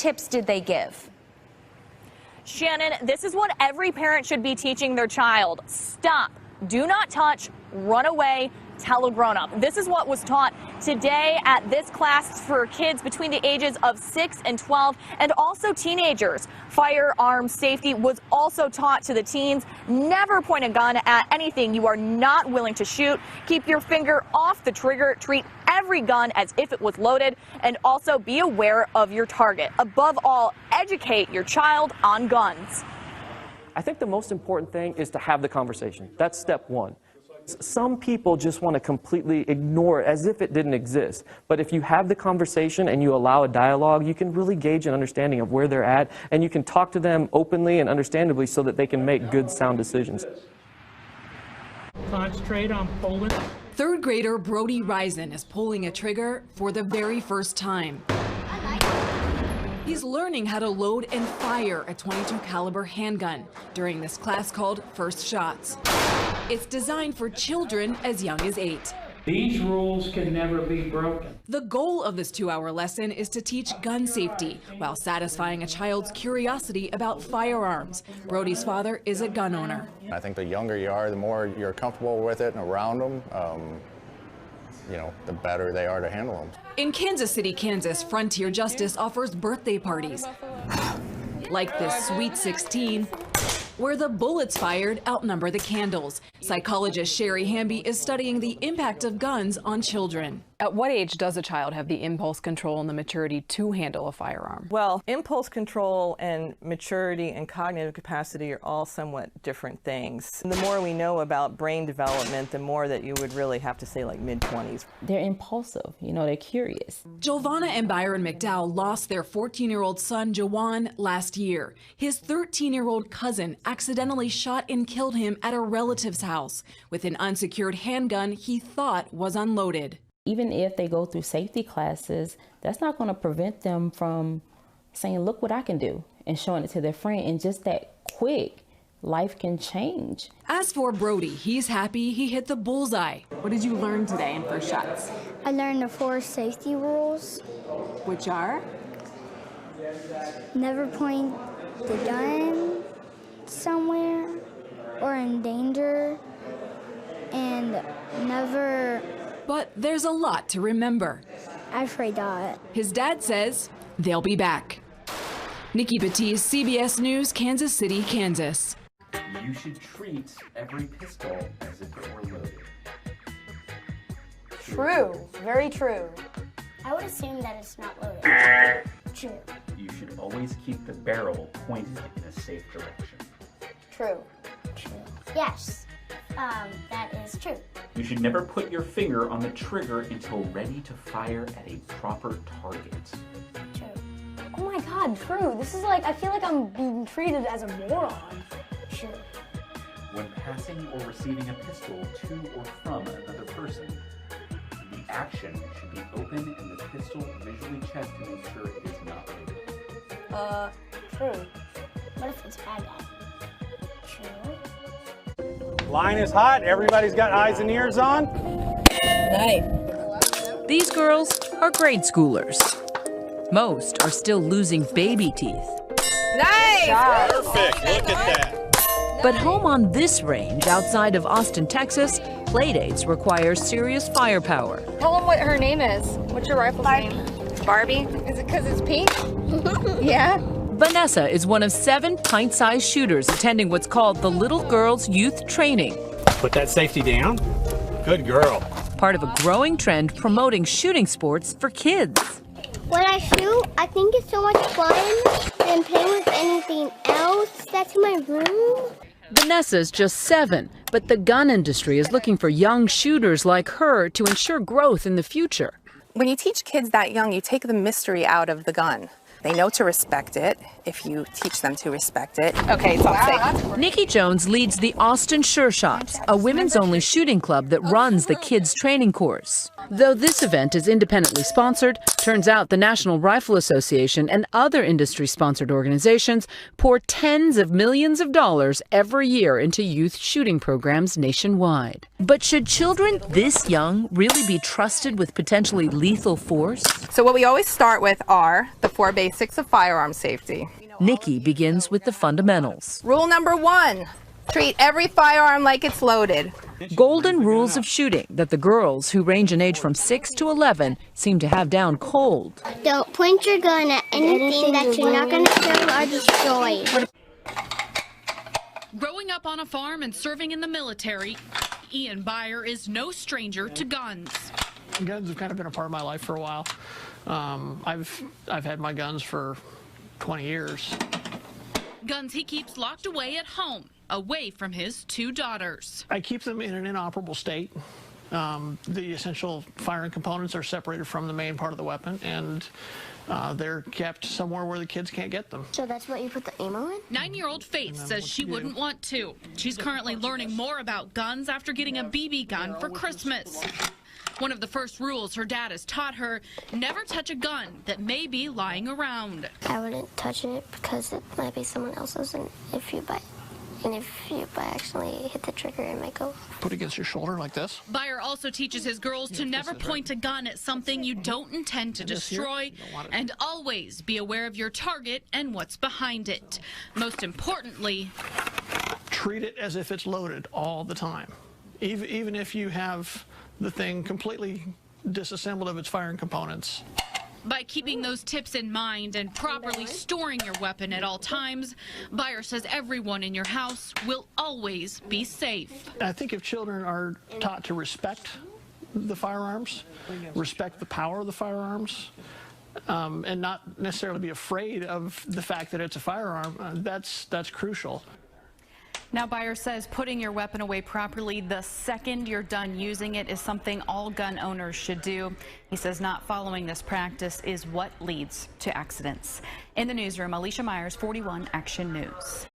tips did they give? Shannon, this is what every parent should be teaching their child. Stop, do not touch, run away, tell a grown-up. This is what was taught today at this class for kids between the ages of 6 and 12 and also teenagers. Firearm safety was also taught to the teens. Never point a gun at anything you are not willing to shoot. Keep your finger off the trigger. Treat every gun as if it was loaded, and also be aware of your target. Above all, educate your child on guns. I think the most important thing is to have the conversation. That's step one. Some people just want to completely ignore it as if it didn't exist. But if you have the conversation and you allow a dialogue, you can really gauge an understanding of where they're at, and you can talk to them openly and understandably so that they can make good, sound decisions. Concentrate on pulling. Third grader Brody Risen is pulling a trigger for the very first time. He's learning how to load and fire a .22 caliber handgun during this class called First Shots. It's designed for children as young as 8. These rules can never be broken. The goal of this 2-hour lesson is to teach gun safety while satisfying a child's curiosity about firearms. Brody's father is a gun owner. I think the younger you are, the more you're comfortable with it and around them, the better they are to handle them. In Kansas City, Kansas, Frontier Justice offers birthday parties, like this Sweet 16, where the bullets fired outnumber the candles. Psychologist Sherry Hamby is studying the impact of guns on children. At what age does a child have the impulse control and the maturity to handle a firearm? Well, impulse control and maturity and cognitive capacity are all somewhat different things. The more we know about brain development, the more that you would really have to say like mid-20s. They're impulsive, they're curious. Giovanna and Byron McDowell lost their 14-year-old son, Jawan, last year. His 13-year-old cousin accidentally shot and killed him at a relative's house with an unsecured handgun he thought was unloaded. Even if they go through safety classes, that's not going to prevent them from saying, look what I can do, and showing it to their friend. And just that quick, life can change. As for Brody, he's happy he hit the bullseye. What did you learn today in First Shots? I learned the 4 safety rules. Which are? Never point the gun somewhere or in danger, and never... But there's a lot to remember. I forgot. His dad says they'll be back. Nikki Batiste, CBS News, Kansas City, Kansas. You should treat every pistol as if it were loaded. True. Very true. I would assume that it's not loaded. True. You should always keep the barrel pointed in a safe direction. True. True. Yes. That is true. You should never put your finger on the trigger until ready to fire at a proper target. True. Oh my God, true. This is like, I feel like I'm being treated as a moron. True. When passing or receiving a pistol to or from another person, the action should be open and the pistol visually checked to make sure it is not loaded. True. What if it's a bad guy? True. Line is hot. Everybody's got eyes and ears on. Nice. These girls are grade schoolers. Most are still losing baby teeth. Nice! Perfect. Look at that. But home on this range outside of Austin, Texas, playdates require serious firepower. Tell them what her name is. What's your rifle's name? Barbie? Is it because it's pink? Yeah. Vanessa is one of 7 pint-sized shooters attending what's called the Little Girls Youth Training. Put that safety down. Good girl. Part of a growing trend promoting shooting sports for kids. When I shoot, I think it's so much fun than playing with anything else that's in my room. Vanessa's just 7, but the gun industry is looking for young shooters like her to ensure growth in the future. When you teach kids that young, you take the mystery out of the gun. They know to respect it if you teach them to respect it. Okay, it's all safe. Nikki Jones leads the Austin Sure Shots, a women's-only shooting club that runs the kids' training course. Though this event is independently sponsored, turns out the National Rifle Association and other industry-sponsored organizations pour tens of millions of dollars every year into youth shooting programs nationwide. But should children this young really be trusted with potentially lethal force? So what we always start with are the 4 basic basics of firearm safety. Nikki begins with the fundamentals. Rule number 1, treat every firearm like it's loaded. Golden rules of shooting that the girls who range in age from 6 to 11 seem to have down cold. Don't point your gun at anything that you're not going to kill or destroy. Growing up on a farm and serving in the military, Ian Byer is no stranger to guns. Guns have kind of been a part of my life for a while. I've had my guns for 20 years. Guns he keeps locked away at home, away from his 2 daughters. I keep them in an inoperable state. The essential firing components are separated from the main part of the weapon, and they're kept somewhere where the kids can't get them. So that's what you put the ammo in? 9-year-old Faith says she wouldn't want to. She's currently learning more about guns after getting a BB gun for Christmas. One of the first rules her dad has taught her, never touch a gun that may be lying around. I wouldn't touch it because it might be someone else's, and if you by accidentally hit the trigger, it might go. Put against your shoulder like this. Byer also teaches his girls to never point a gun at something you don't intend to destroy, and always be aware of your target and what's behind it. Most importantly, treat it as if it's loaded all the time. Even if you have the thing completely disassembled of its firing components. By keeping those tips in mind and properly storing your weapon at all times, Byer says everyone in your house will always be safe. I think if children are taught to respect the firearms, respect the power of the firearms, and not necessarily be afraid of the fact that it's a firearm, that's crucial. Now, Byer says putting your weapon away properly the second you're done using it is something all gun owners should do. He says not following this practice is what leads to accidents. In the newsroom, Alicia Myers, 41 Action News.